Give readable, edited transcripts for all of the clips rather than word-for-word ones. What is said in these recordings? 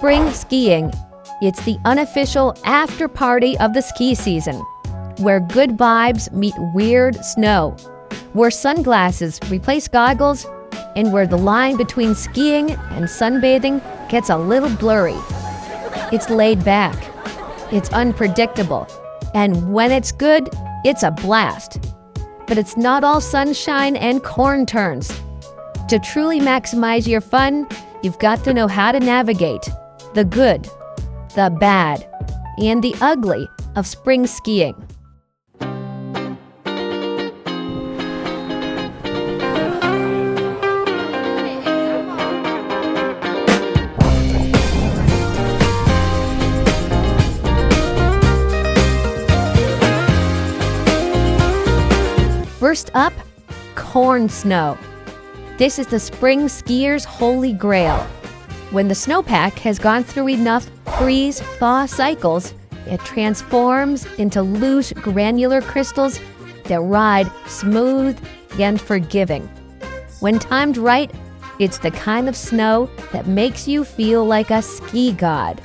Spring skiing. It's the unofficial after party of the ski season, where good vibes meet weird snow, where sunglasses replace goggles, and where the line between skiing and sunbathing gets a little blurry. It's laid back, it's unpredictable, and when it's good, it's a blast. But it's not all sunshine and corn turns. To truly maximize your fun, you've got to know how to navigate the good, the bad, and the ugly of spring skiing. First up, corn snow. This is the spring skier's holy grail. When the snowpack has gone through enough freeze-thaw cycles, it transforms into loose granular crystals that ride smooth and forgiving. When timed right, it's the kind of snow that makes you feel like a ski god.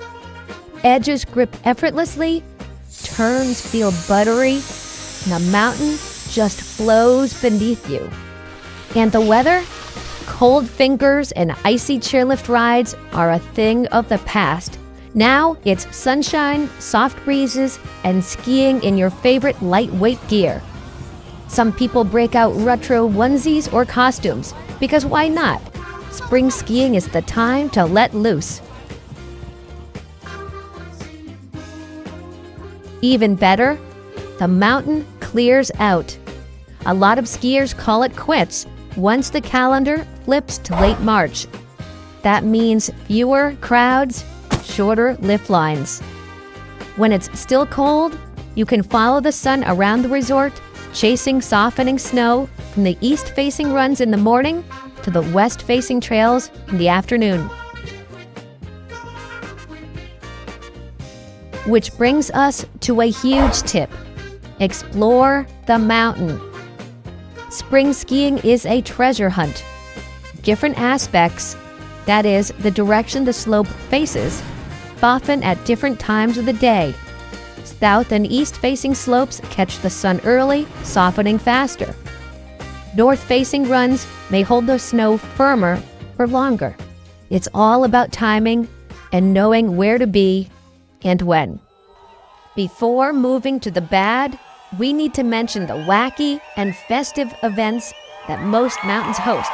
Edges grip effortlessly, turns feel buttery, and the mountain just flows beneath you. And the weather? Cold fingers and icy chairlift rides are a thing of the past. Now it's sunshine, soft breezes, and skiing in your favorite lightweight gear. Some people break out retro onesies or costumes, because why not? Spring skiing is the time to let loose. Even better, the mountain clears out. A lot of skiers call it quits once the calendar flips to late March. That means fewer crowds, shorter lift lines. When it's still cold, you can follow the sun around the resort, chasing softening snow from the east-facing runs in the morning to the west-facing trails in the afternoon. Which brings us to a huge tip. Explore the mountain. Spring skiing is a treasure hunt. Different aspects, that is, the direction the slope faces, often at different times of the day. South and east-facing slopes catch the sun early, softening faster. North-facing runs may hold the snow firmer for longer. It's all about timing and knowing where to be and when. Before moving to the bad, we need to mention the wacky and festive events that most mountains host.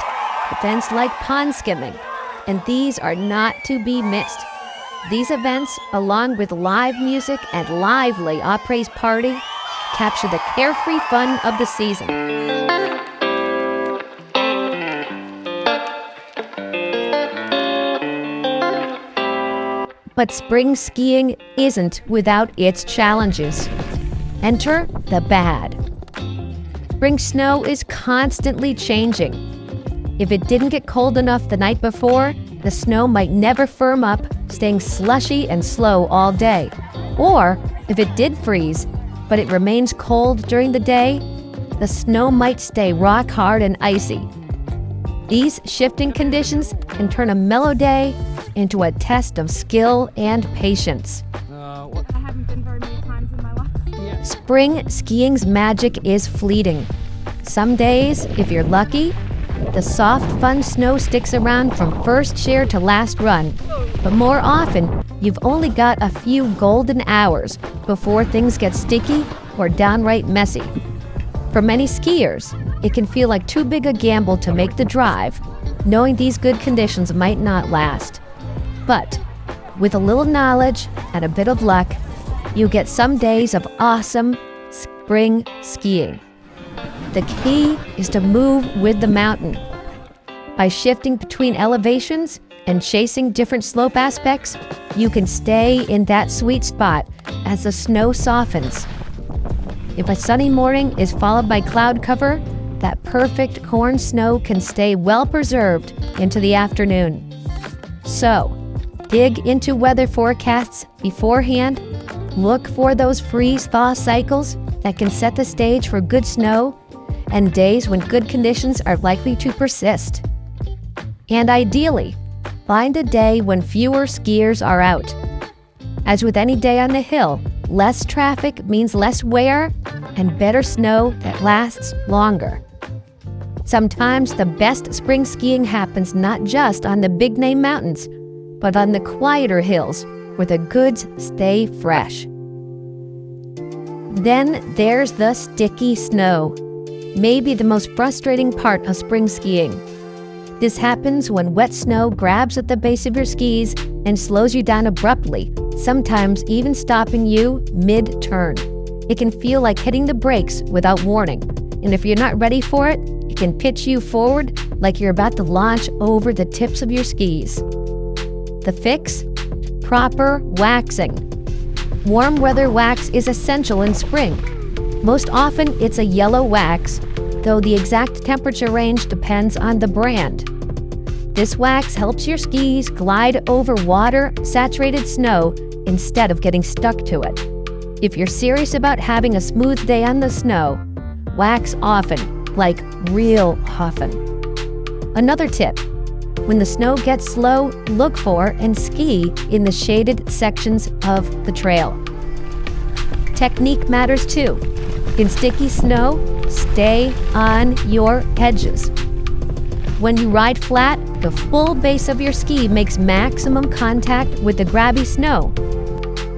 Events like pond skimming, and these are not to be missed. These events, along with live music and lively après party, capture the carefree fun of the season. But spring skiing isn't without its challenges. Enter the bad. Spring snow is constantly changing. If it didn't get cold enough the night before, the snow might never firm up, staying slushy and slow all day. Or, if it did freeze, but it remains cold during the day, the snow might stay rock hard and icy. These shifting conditions can turn a mellow day into a test of skill and patience. I haven't been very many times in my life. Spring skiing's magic is fleeting. Some days, if you're lucky, the soft, fun snow sticks around from first shear to last run. But more often, you've only got a few golden hours before things get sticky or downright messy. For many skiers, it can feel like too big a gamble to make the drive, knowing these good conditions might not last. But with a little knowledge and a bit of luck, you get some days of awesome spring skiing. The key is to move with the mountain. By shifting between elevations and chasing different slope aspects, you can stay in that sweet spot as the snow softens. If a sunny morning is followed by cloud cover, that perfect corn snow can stay well preserved into the afternoon. So, dig into weather forecasts beforehand, look for those freeze-thaw cycles that can set the stage for good snow and days when good conditions are likely to persist. And ideally, Find a day when fewer skiers are out. As with any day on the hill, less traffic means less wear and better snow that lasts longer. Sometimes the best spring skiing happens not just on the big-name mountains, but on the quieter hills where the goods stay fresh. Then there's the sticky snow, maybe the most frustrating part of spring skiing. This happens when wet snow grabs at the base of your skis and slows you down abruptly, sometimes even stopping you mid-turn. It can feel like hitting the brakes without warning, and if you're not ready for it, it can pitch you forward like you're about to launch over the tips of your skis. The fix? Proper waxing. Warm weather wax is essential in spring. Most often it's a yellow wax, though the exact temperature range depends on the brand. This wax helps your skis glide over water-saturated snow instead of getting stuck to it. If you're serious about having a smooth day on the snow, wax often, like real often. Another tip: when the snow gets slow, look for and ski in the shaded sections of the trail. Technique matters too. In sticky snow, stay on your edges. When you ride flat, the full base of your ski makes maximum contact with the grabby snow.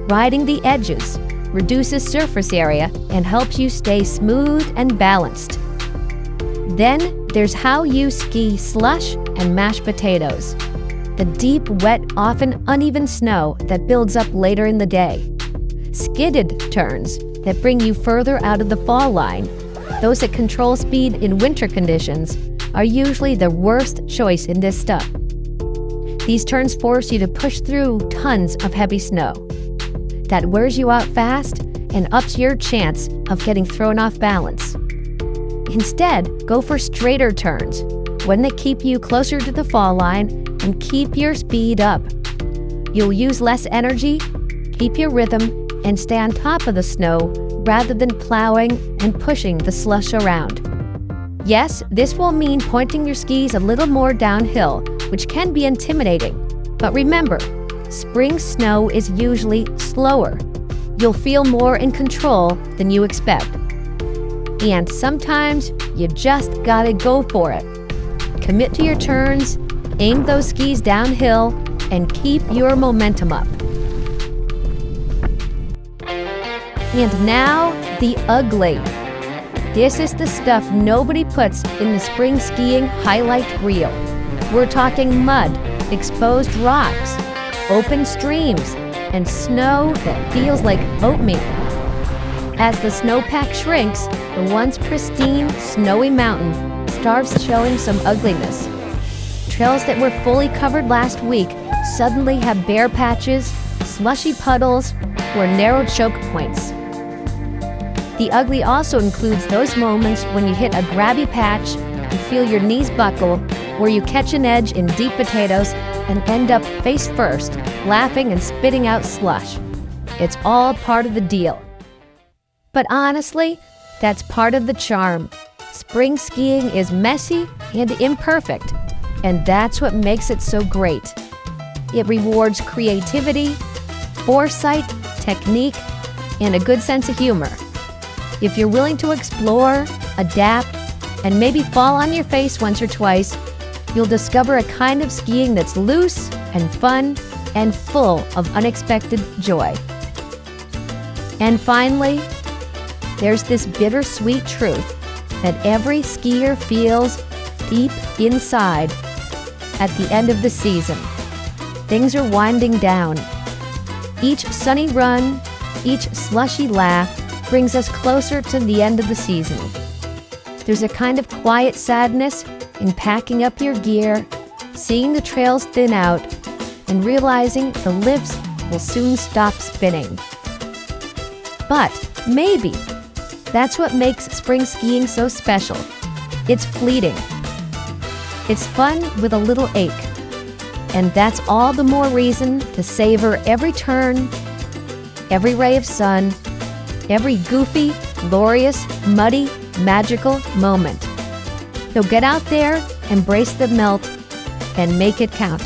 Riding the edges reduces surface area and helps you stay smooth and balanced. Then there's how you ski slush and mashed potatoes, the deep, wet, often uneven snow that builds up later in the day. Skidded turns that bring you further out of the fall line, those that control speed in winter conditions, are usually the worst choice in this stuff. These turns force you to push through tons of heavy snow. That wears you out fast and ups your chance of getting thrown off balance. Instead, go for straighter turns, one that keep you closer to the fall line and keep your speed up. You'll use less energy, keep your rhythm, and stay on top of the snow rather than plowing and pushing the slush around. Yes, this will mean pointing your skis a little more downhill, which can be intimidating. But remember, spring snow is usually slower. You'll feel more in control than you expect. And sometimes you just gotta go for it. Commit to your turns, aim those skis downhill, and keep your momentum up. And now, the ugly. This is the stuff nobody puts in the spring skiing highlight reel. We're talking mud, exposed rocks, open streams, and snow that feels like oatmeal. As the snowpack shrinks, the once pristine, snowy mountain starts showing some ugliness. Trails that were fully covered last week suddenly have bare patches, slushy puddles, or narrow choke points. The ugly also includes those moments when you hit a grabby patch and feel your knees buckle, where you catch an edge in deep potatoes and end up face first, laughing and spitting out slush. It's all part of the deal. But honestly, that's part of the charm. Spring skiing is messy and imperfect, and that's what makes it so great. It rewards creativity, foresight, technique, and a good sense of humor. If you're willing to explore, adapt, and maybe fall on your face once or twice, you'll discover a kind of skiing that's loose and fun and full of unexpected joy. And finally, there's this bittersweet truth that every skier feels deep inside at the end of the season. Things are winding down. Each sunny run, each slushy laugh brings us closer to the end of the season. There's a kind of quiet sadness in packing up your gear, seeing the trails thin out, and realizing the lifts will soon stop spinning. But maybe that's what makes spring skiing so special. It's fleeting. It's fun with a little ache. And that's all the more reason to savor every turn, every ray of sun, every goofy, glorious, muddy, magical moment. So get out there, embrace the melt, and make it count.